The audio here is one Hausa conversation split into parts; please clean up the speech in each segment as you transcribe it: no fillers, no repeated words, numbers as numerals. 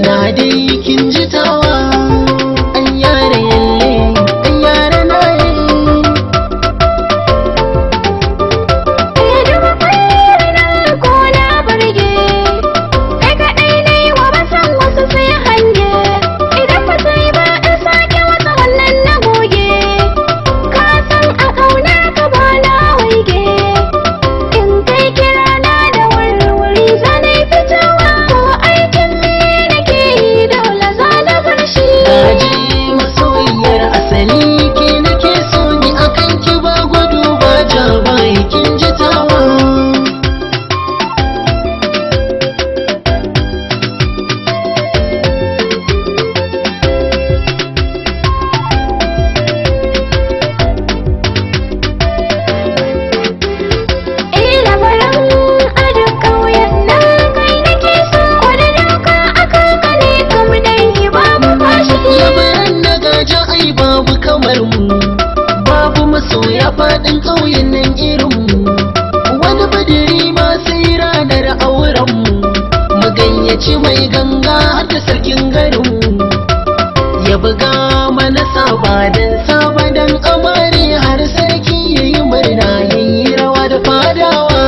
na dai kin ji tawa an yare yalle an yare na babu kamar mu, babu masoya faɗin ƙauyen nan irin mu. Wani badiri ma sai ranar auren mu, mu gayyaci mai ganga har da sarkin garin mu, ya buga mana sabadan sabadan amare har sarki yayi murna yayi rawa da fadawa.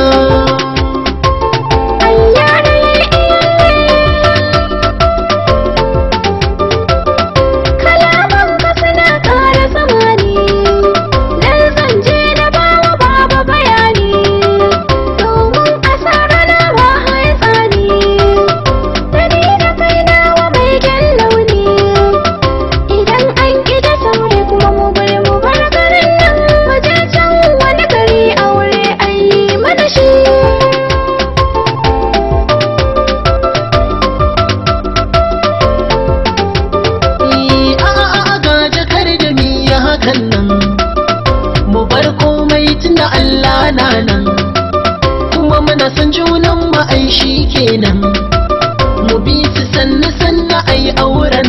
Mu bar komai tunda Allah na nan, kuma muna san junan mu ai shi kenan. Mu bi su sannu sannu ai auren